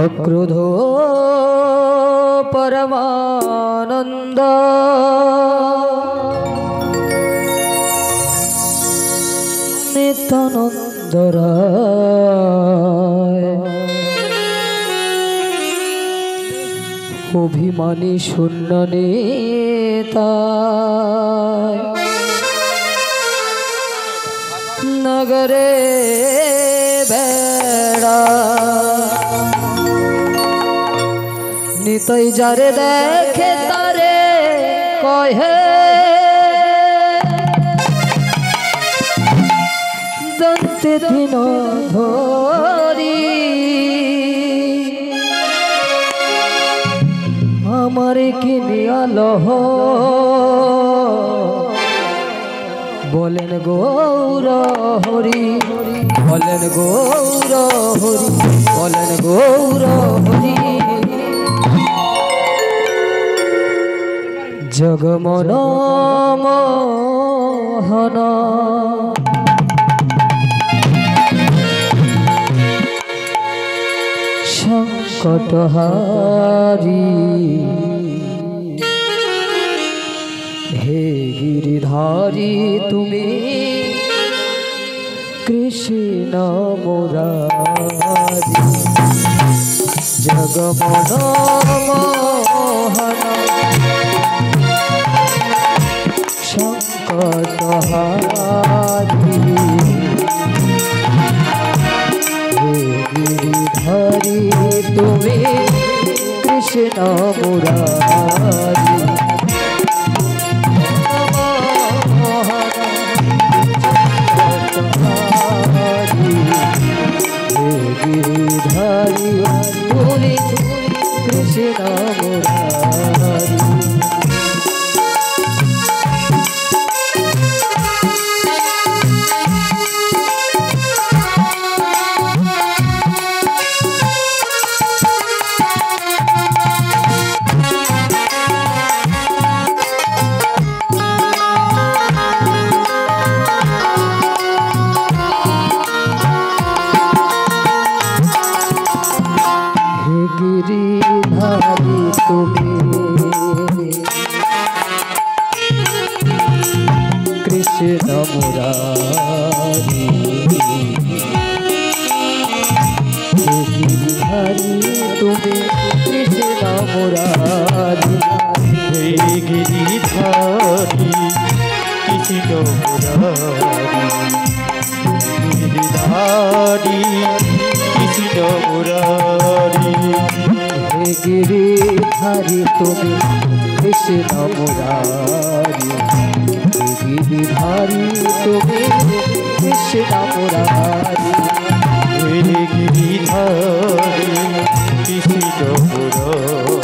अक्रोध परमानंद नित्यानंद राय अभिमानी शून्य नेता नगरे बेड़ा नितई जारे देखे तारे कहे दंते दिन धरी हमारे किनिया लह बोलेन गौर हरि बोलेन गौर हरि बोलेन गौर हरि जगमन मोहन संकटहारी हे गिरिधारी तुमी कृष्ण मुरारी जगमन मोहन संकटहारी हे गिरिधारी तुमी कृष्ण मुरारी गिरिधारी तुमी कृष्ण मुरारी गिरिधारी तुमी कृष्ण मुरारी गिरिधारी तुमी कृष्ण मुरारी गिरिधारी कृष्ण मुरारी गिरिधारी कृष्ण मुरारी गिरिधारी तुमी कृष्ण मुरारी गिरिधारी तुमी कृष्ण मुरारी गिरिधारी कृष्ण मुरारी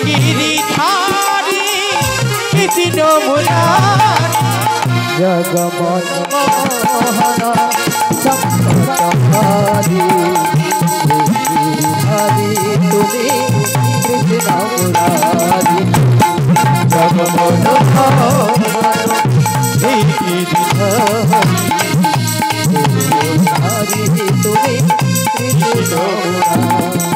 गिरिधारी कृष्ण मुरारी जगमन मोहन संकटहारी गिरिधारी तुमी कृष्ण मुरारी जगमन मोहन गिरिधारी तुमी कृष्ण मुरारी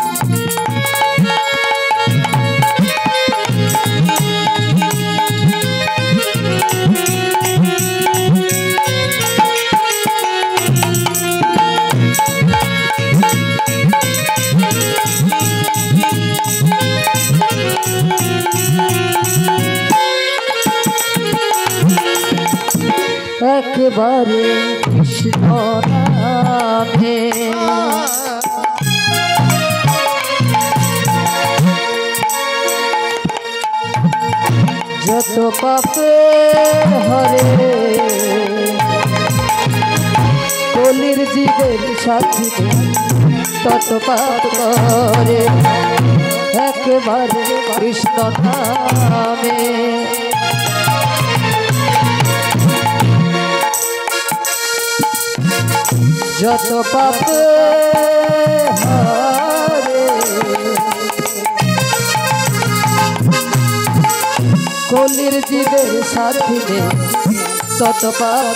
एक बार कृष्ण नामे যত পাপে হরে কলির জীবের সাথী তত পাপ করে একবারে কৃষ্ণ নামে যত পাপে হরে কলির জীবের সাথী তত পাপ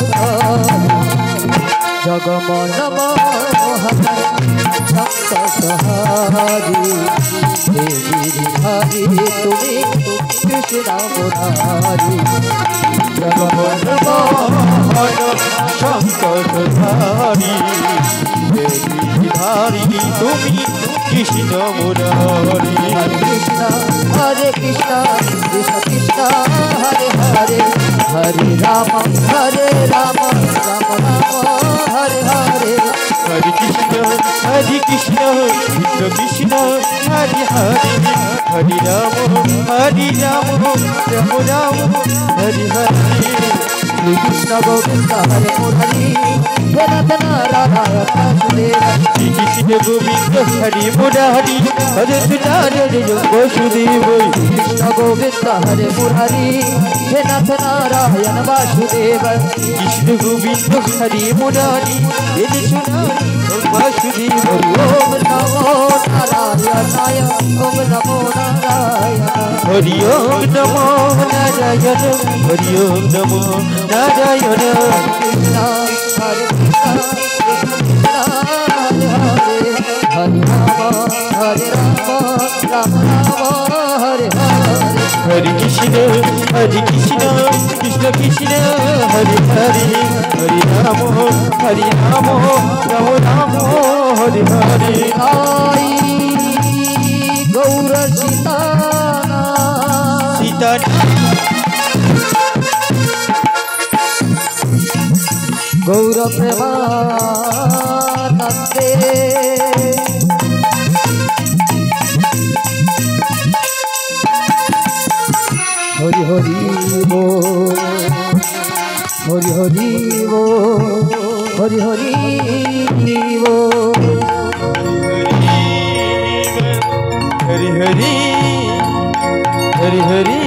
জগমন সহারি হে গিরিধারি তুমি কৃষ্ণ মুরারি জগমন সংকটধারি হে গিরিধারি তুমি কৃষ্ণ মুরারি। হরে কৃষ্ণ কৃষ্ণ কৃষ্ণ হরে হরে হরে রাম রাম রাম হরে হরে হরে কৃষ্ণ কৃষ্ণ কৃষ্ণ হরে হরে হরে রাম রাম রাম হরে হরে। কৃষ্ণ গোবিন্দ হরে মুরারি হে নাথ নারায়ণ বাসুদেব শ্রী কৃষ্ণ গোবিন্দ হরে মুরারি হরে নারায়ণ বাসুদেব। কৃষ্ণ গোবিন্দ হরে মুরারি হে নাথ নারায়ণ বাসুদেব কৃষ্ণ গোবিন্দ হরে মুরারি হরে নারায়ণ বাসুদেব। ওম নমো নারায়ণায় ওম নমো নারায়ণ হরি ওম নমো নারায়ণ হরি ওম নমো নারায়ণ। কৃষ্ণ হরে কৃষ্ণ হরে হরে হরে রাম রাম রাম হরে হরে হরে কৃষ্ণ কৃষ্ণ কৃষ্ণ হরে হরে হরে রাম রাম রাম হরে হরে। आई गौर सीताना सीता गौर प्रेमानंदे हरि हरि वो हरि हरि वो हरि हरि वो हरि हरि हरि हरि।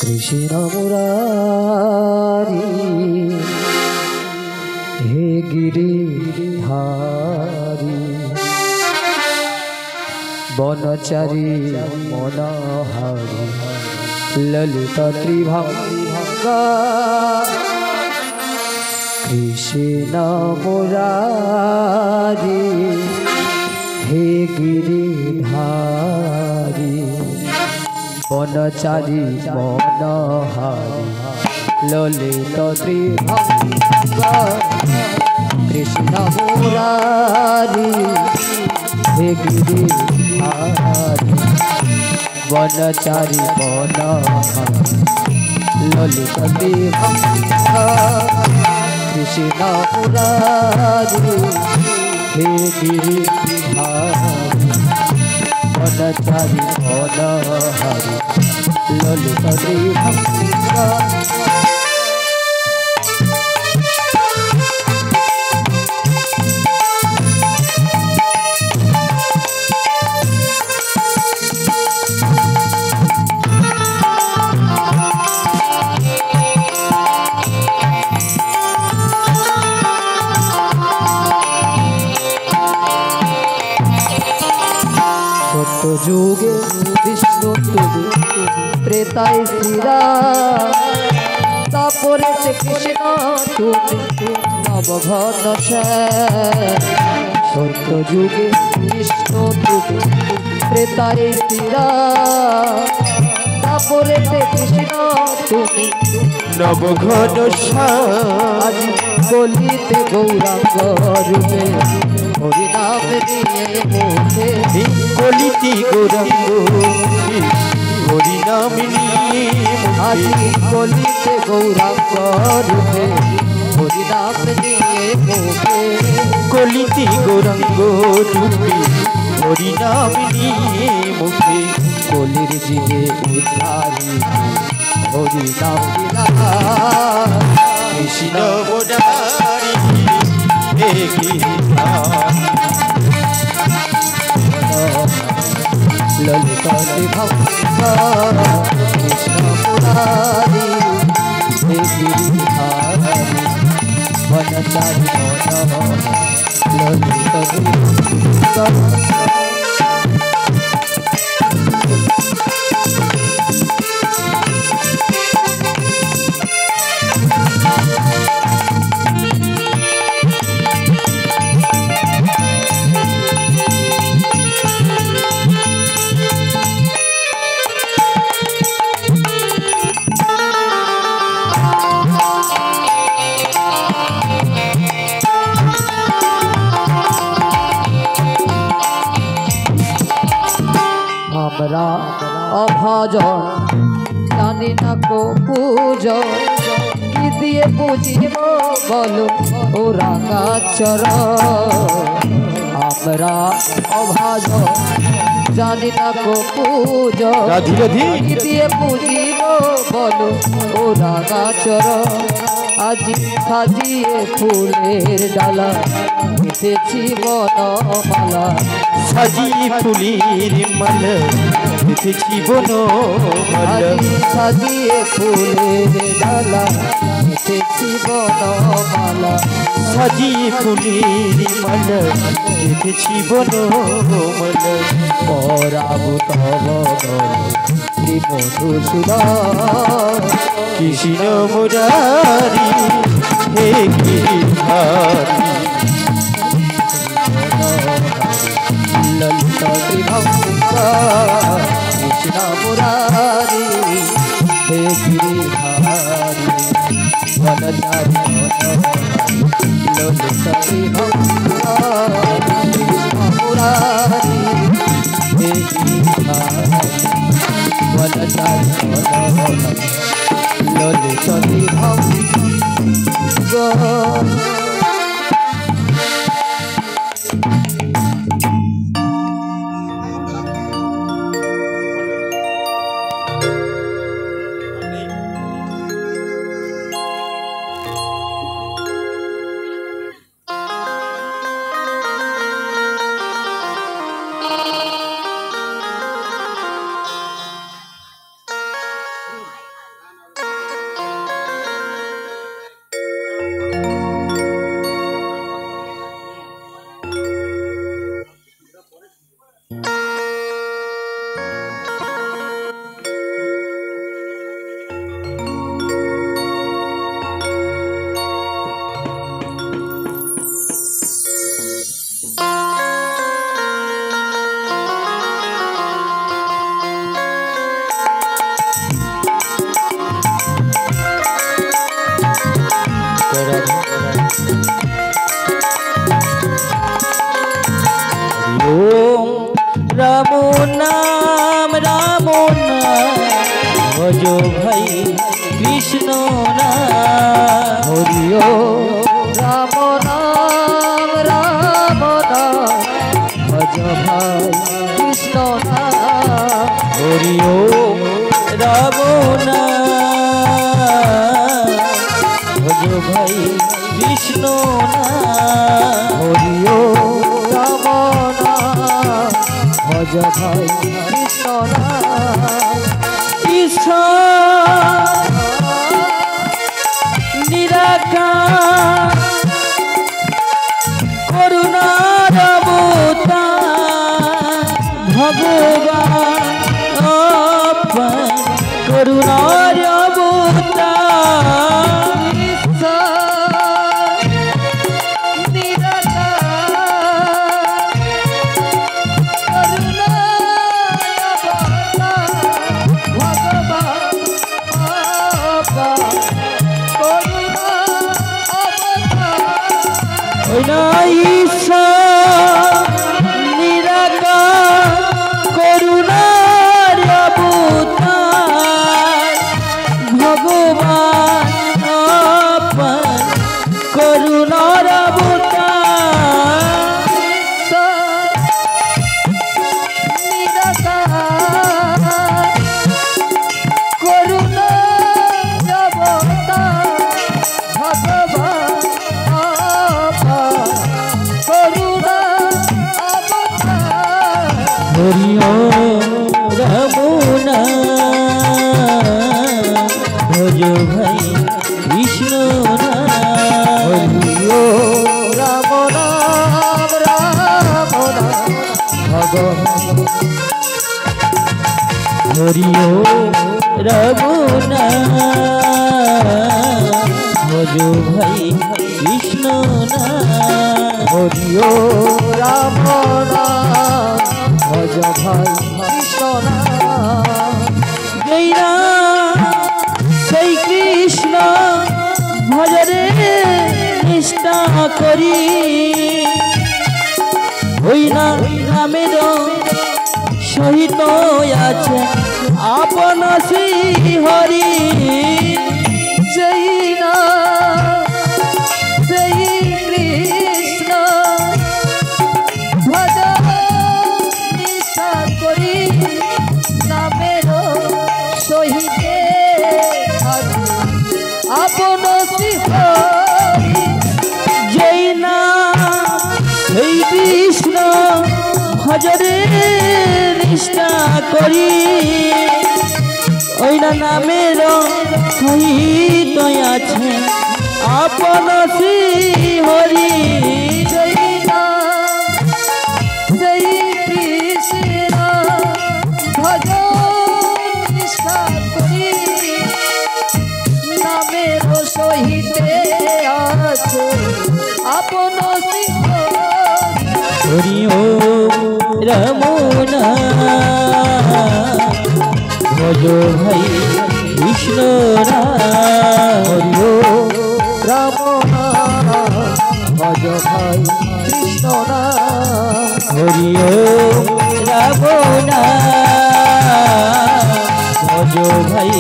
कृष्ण मुरारी हे गिरिधारी बनचारी मनोहारी ललित त्रिभंगा कृष्ण मुरारी हे गिरिधारी बनचारी मनोहारी ललित त्रिभंगा कृष्ण मुरारी हे गिरिधारी बनचारी मनोहारी ললিতা বিভঙ্গা কৃষ্ণ মুরারি হে গিরিধারী বনচারী বনহারী ললিতা বিভঙ্গা যুগে বিষ্ণু তুমি ত্রেতায় শ্রীরাম তারপরে কৃষ্ণ তুমি নবঘন সত্য যুগে বিষ্ণু তুমি ত্রেতায় শ্রীরাম তারপরে কৃষ্ণ তুমি নবঘন আজি কলিতে গৌরাঙ্গ রূপে হরিনাম নিয়ে মুখে কলিতে গৌরাঙ্গ হরিনাম নিয়ে আজি কলিতে গৌরাঙ্গ রূপে হরিনাম নিয়ে মুখে কলিতে গৌরাঙ্গ রূপে হরিনাম নিয়ে মুখে কলির জীবে উদ্ধারী হরিনাম কৃষ্ণ মুরারি হে গিরিধারী ললিতা বিভঙ্গা কৃষ্ণ মুরারি হে গিরিধারী বনচারী ললিতা বিভঙ্গা আমরা অভাজন জানি না কো পূজো কি দিয়ে বুঝিব বলো ও রাঙাচর আমরা অভাজন জানি না কো পূজো কি দিয়ে বুঝিব বলো ও রাঙাচর আজি সাজিয়ে ফুলের ডালা গেঁথেছি বনমালা সাজিয়ে ফুলের মালা গেঁথেছি বনমালা সাজিয়ে ফুলের ডালা গেঁথেছি বনমালা সাজিয়ে ফুলের মালা গেঁথেছি বনমালা পরাবু তব মধুসূদন কৃষ্ণ মুরারি হে গিরিধারী ললিতা বিভঙ্গা কৃষ্ণ মুরারি হে গিরিধারী বনচারী ললিতা বিভঙ্গা কৃষ্ণ মুরারি হে গিরিধারী বনচারী ললিতা বিভঙ্গা ও রাম নাম ভজ ভাই কৃষ্ণ নাম হরি ও রাম নাম ভজ ভাই কৃষ্ণ নাম হরি ও রাম নাম ভজ ভাই কৃষ্ণ নাম কৃষ্ণ নিরাকার করুণার অবতার ভগবান অপার করুণার অবতার নিরাকার করুণার অবতার ভগবান অপার করুণার হরি ও রাম নাম ভজ ভাই কৃষ্ণ নাম হরি ও রাম নাম ভগবান হরি ও রাম নাম ভজ ভাই কৃষ্ণ নাম হরি ও রাম নাম ভজ ভাই কৃষ্ণ নাম যেই নাম সেই কৃষ্ণ ভজরে নিষ্ঠা করি ওই নামের সহিত আছে আপন শ্রী হরি জয় নাম জয় কৃষ্ণ ভজ নিষ্ঠা করি নামের সহিতে আপন শ্রী হরি যেই নাম সেই কৃষ্ণ ভজরে নিষ্ঠা করি ওই নামের সহিত আছে আপন শ্রী হরি জয় নাম জয় কৃষ্ণ ভজ নিষ্ঠা করি নামের সহিতে আছে আপন শ্রী হরি ও রাম নাম ভজ ভাই কৃষ্ণ নাম হরি ও রাম নাম ভজ ভাই কৃষ্ণ নাম হরি ও রাম নাম ভজ ভাই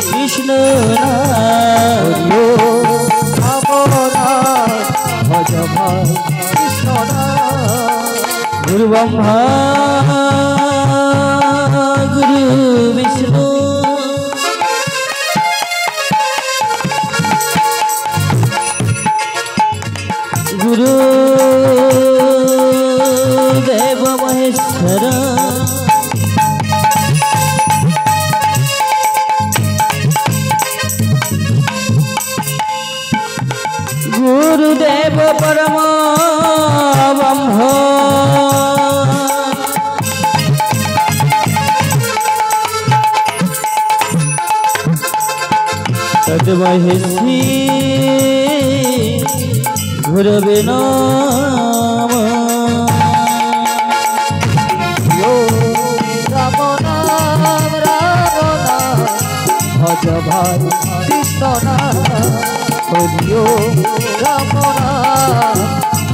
কৃষ্ণ নাম হরি ও রাম নাম ভজ ভাই কৃষ্ণ নাম গুরু ব্রহ্মা গুরু বিষ্ণু গুরু দেব মহেশ্বর গুরুদেব পরম ব্রহ্ম তদ্মহেশ্বী গুরবে নমঃ রাম নাম ভজ ভাই কৃষ্ণ নাম হরি ও রাম নাম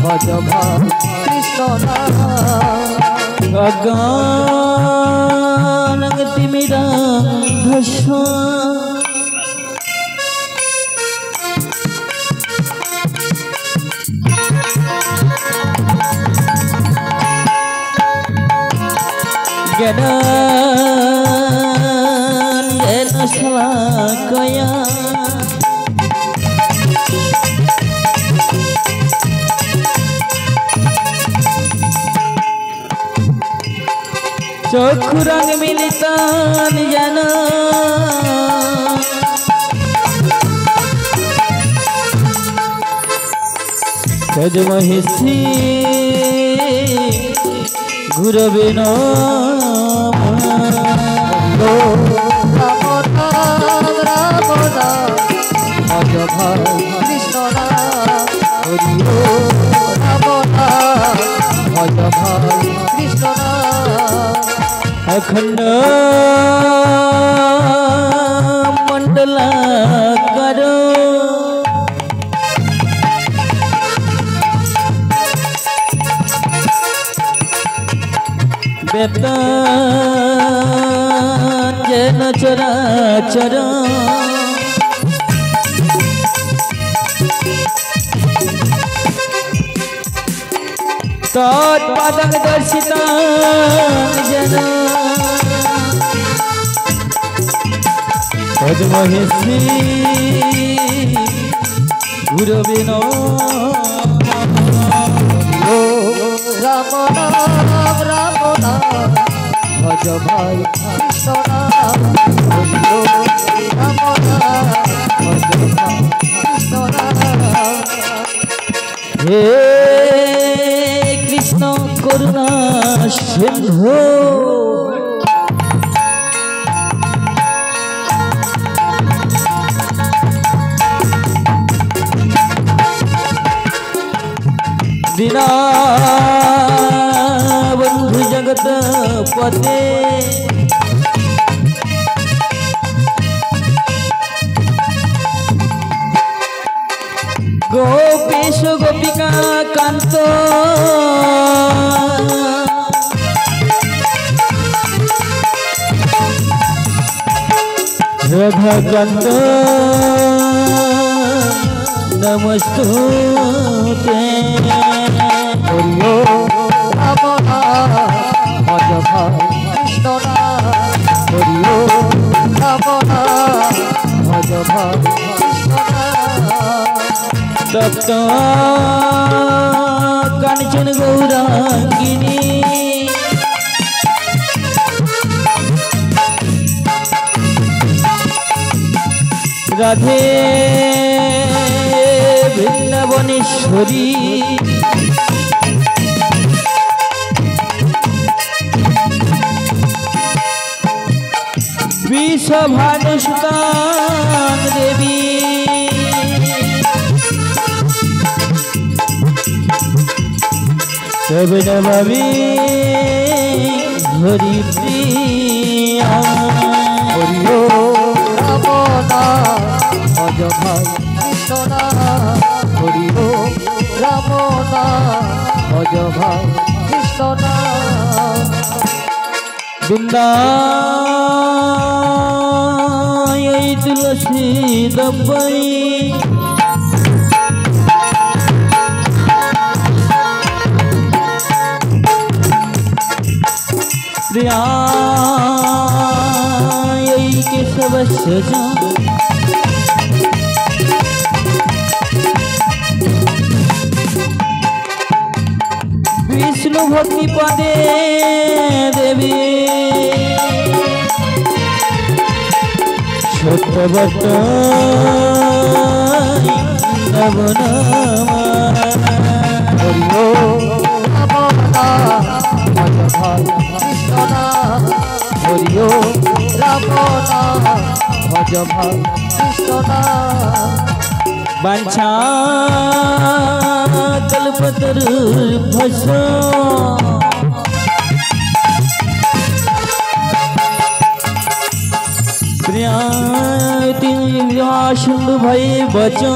ভজ ভাই কৃষ্ণ নাম অজ্ঞানতিমিরান্ধস্য জ্ঞান জ্ঞান শালাকায়া চক্ষু রঙ মিলিতান যেন মহিষী ঘুরবে না রাম নাম রাম নাম ভজ ভাই কৃষ্ণ নাম হরি রাম নাম ভজ ভাই কৃষ্ণ নাম अखंड मंडला करो बेता जन चराचर तत्पादं दर्शिता जन पद्महेशी गुरवे राम नाम भज भाई कृष्ण नाम हरि राम नाम भज भाई कृष्ण नाम हे कृष्ण करुणा सिंधु दीना बंधु जगत पते गोपीश गोपिका कांत राधा कांत नमस्तुते हरि राम नाम भज भाई कृष्ण नाम हरि राम नाम भज भाई कृष्ण नाम तप्त कांचन गौरांगिनी राधे वृंदावनेश्वरी विश्वभानुसुता देवी तब नमामि हरि प्रिया हरि राम नाम भज भाई कृष्ण नाम हरि राम नाम भज भाई कृष्ण नाम बिंदाई तुलसी दबई प्रियाई केशव सजा विष्णु भक्ति पदे देवी छोट बट नव नाम हरि राम नाम भज भाई कृष्ण नाम हरि राम नाम भज भाई कृष्ण नाम वांछा कल्पतरु भस प्रियाति सिंधु भई बचो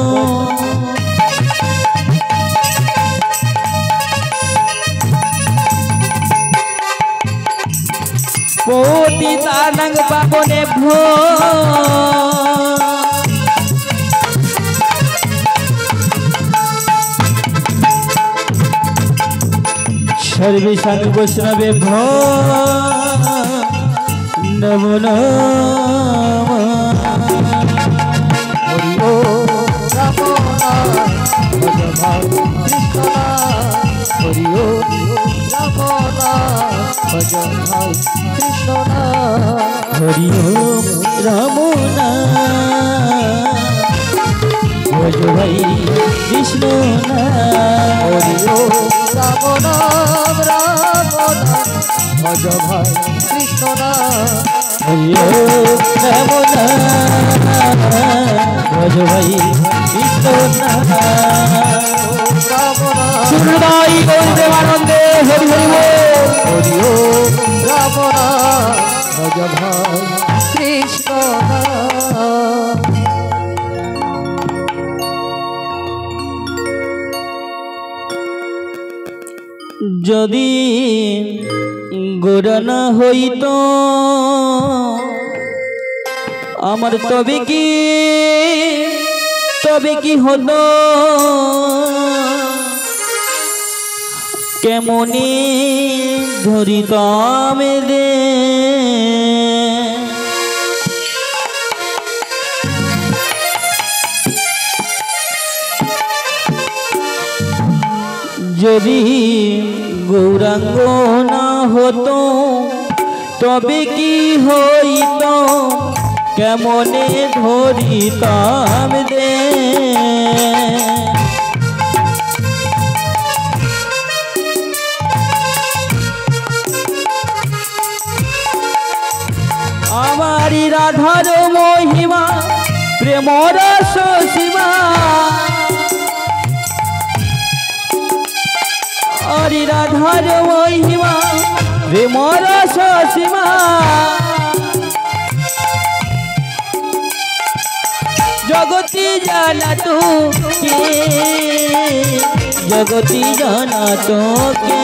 पोती तारंग पापने भो सर्वेषां वैष्णवे नमो नमः। हरि ओम राम नाम भज भाई कृष्ण नाम। हरि ओम राम नाम भज भाई कृष्ण नाम। हरि ओम राम नाम भज भाई कृष्ण नाम। हरि ओम राम नाम भज भाई कृष्ण नाम। हरि ओम राम नाम भज भाई कृष्ण नाम। सुरदाई गौरदेवानंदे हरि हरि बोल। हरि ओम राम नाम भज भाई कृष्ण नाम। যদি গোরা না হইতো আমার তবে কি হতো কেমনে ধরিতাম রে যদি গৌরাঙ্গ না হতো তবে কি হইতো কেমনে ধরিতাম রে আমারি রাধার মহিমা প্রেম রস সীমা हरि राधार महिमा प्रेम रस सीमा जगती जाना तो के जगती जाना तो के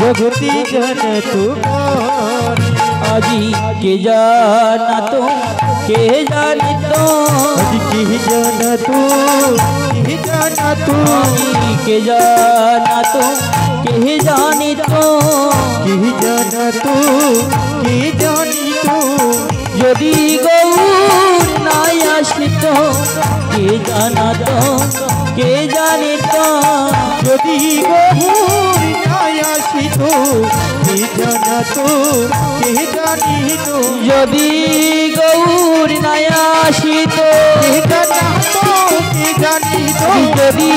जगती जन तुमार आजी के जाना तो के जानी तो आजी के जाना तो के जाना तो आजी के जाना तो के जानी तो के जाना तो के जानी तो यदि गौर नाय आश्रित के जाना तो के जानी तो यदि गौर आशित के जाना तो के जानी तो यदि गौर नायाशित के जाना तो के जानी तो यदि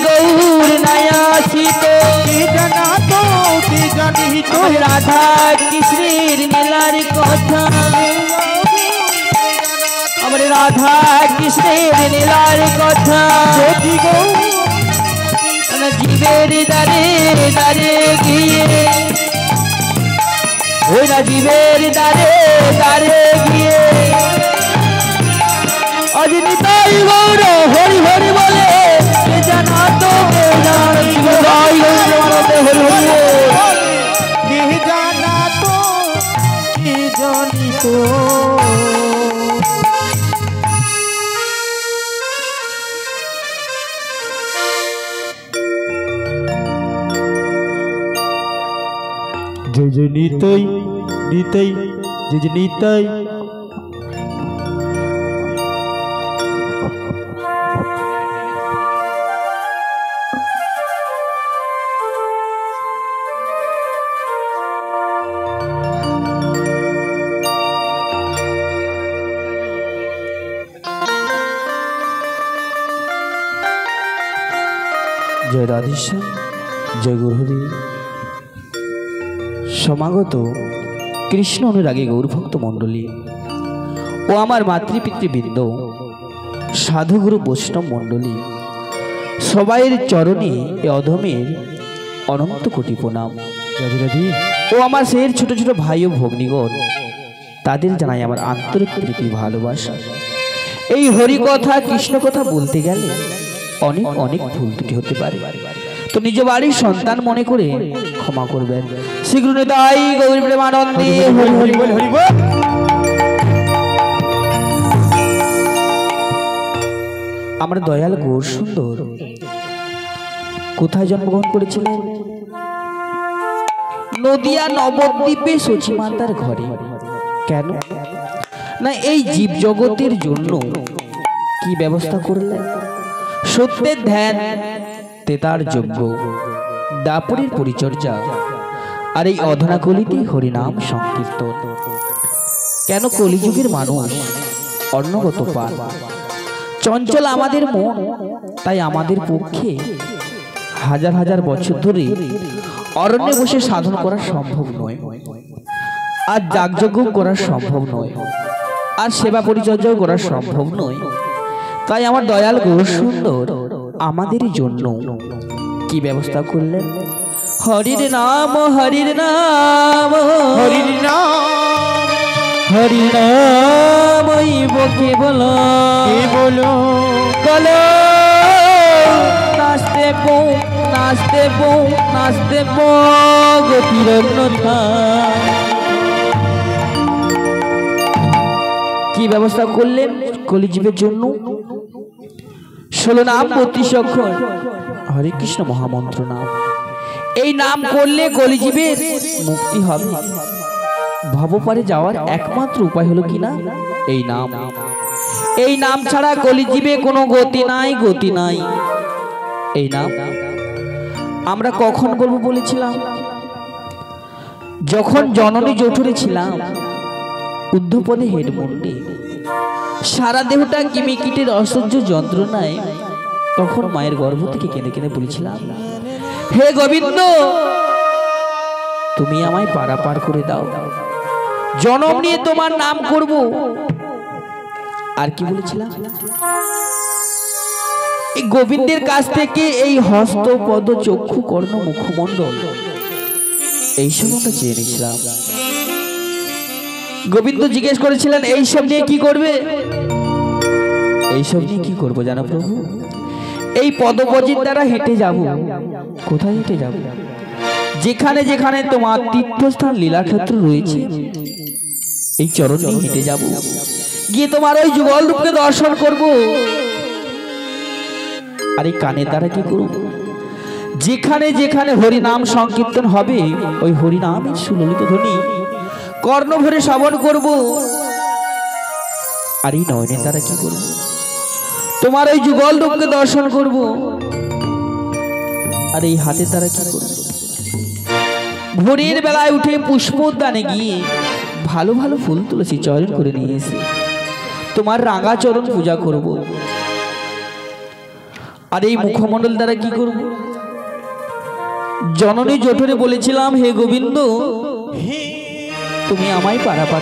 गौर नायाशित के जाना तो के जानी तो राधा कृष्णेर नीलार कथा আমার রাধা কৃষ্ণের নীলার কথা যদি গৌর জীবের দ্বারে দ্বারে গিয়ে ওই না জীবের দ্বারে দ্বারে গিয়ে অজনিতাই গৌর হরি হরি বলে কে জানা তো কে জানা শিবাই গৌর মানতে হরি হরি কে জানা তো কে জানি তো जय जय निताई निताई जय जय निताई जय राधेश्याम जय गुरुहरि समागत कृष्ण अनुरागी गौरभक्त मंडली ओ आमार मातृपितृबृंद साधुगुरु वैष्णव मंडली सबाइर चरणे ए अधमेर अनंत कोटि प्रणाम। राधे राधे ओ आमार सेर छोट छोट भाई ओ भग्निगण तादेर जानाई आमार आंतरिक प्रीति भालोबासा। এই হরি কথা কৃষ্ণ কথা বলতে গেলে অনেক অনেক ভুল ত্রুটি হতে পারে, তো নিজ বাড়ির সন্তান মনে করে ক্ষমা করবেন। শীঘ্র তাই গৌরী প্রেমানন্দে হরি হরি বল হরি বল। আমার দয়াল গৌর সুন্দর কোথায় জন্মগ্রহণ করেছিলেন? নদিয়া নবদ্বীপে সচিমাতার ঘরে। কেন না এই জীব জগতের জন্য কি ব্যবস্থা করলেন? সত্যের ধ্যান, তেতার যজ্ঞ, দাপরের পরিচর্যা, আর এই অধনা কলিতে হরিনাম সংকীর্তন। কেন কলিযুগের মানুষ অন্নগত পান, চঞ্চল আমাদের মন, তাই আমাদের পক্ষে হাজার হাজার বছর ধরে অরণ্যে বসে সাধন করা সম্ভব নয়, আর যাগযজ্ঞ করা সম্ভব নয়, আর সেবা পরিচর্যাও করা সম্ভব নয়। তাই আমার দয়াল গৌর সুন্দর আমাদের জন্য কি ব্যবস্থা করলেন? হরির নাম হরির নাম হরির নাম হরি নাম কে বলো বলো নাচতে বউ নাচতে বউ নাচতে গতির অন্যথা। কি ব্যবস্থা করলেন কলিজীবের জন্য? 16 নাম 32 অক্ষর হরে কৃষ্ণ মহামন্ত্র নাম। এই নাম করলে কলিজীবের মুক্তি হবে। ভবপারে যাওয়ার একমাত্র উপায় হলো কিনা এই নাম। এই নাম ছাড়া কলিজীবে কোনো গতি নাই, গতি নাই। এই নাম আমরা কখন বলবো বলেছিলাম? যখন জননী জঠুরে ছিলাম, ঊর্ধ্বপদে হেডমুন্ডে, সারা দেহটা কিমিকিটের অসহ্য যন্ত্রণায়, তখন মায়ের গর্ভ থেকে কেঁদে কেঁদে বলেছিলাম, হে গোবিন্দ তুমি আমায় পারাপার করে দাও, জনম নিয়ে তোমার নাম করব। আর কি বলেছিলাম? এই গোবিন্দের কাছ থেকে এই হস্ত পদ চক্ষু কর্ণ মুখমণ্ডল এইসব আমরা চেয়ে নিয়েছিলাম। গোবিন্দ জিজ্ঞেস করেছিলেন এইসব নিয়ে কি করবে? এইসব নিয়ে কি করবো জানো প্রভু? এই পদপজির দ্বারা হেঁটে যাব। কোথায় হেঁটে যাব? যেখানে যেখানে তোমার তীর্থস্থান লীলাক্ষেত্র রয়েছে, এই চরণ নিয়ে হেঁটে যাব, গিয়ে তোমার ওই যুগল রূপকে দর্শন করব। আর এই কানের দ্বারা কি করব? যেখানে যেখানে হরিনাম সংকীর্তন হবে, ওই হরিনামের সুললিত ধ্বনি কর্ণ ভরে শ্রবণ করব। আর এই নয়নের দ্বারা কি করব? তোমার ওই যুগল রূপকে দর্শন করব। আর এই হাতের দ্বারা কি করব? ভোরের বেলায় উঠে পুষ্পোদ্যানে গিয়ে ভালো ভালো ফুল তুলসী চয়ন করে নিয়ে এসে তোমার রাঙা চরণ পূজা করব। আর এই মুখমণ্ডল দ্বারা কি করব? জননী জঠরে বলেছিলাম, হে গোবিন্দ তুমি আমায় পারাপার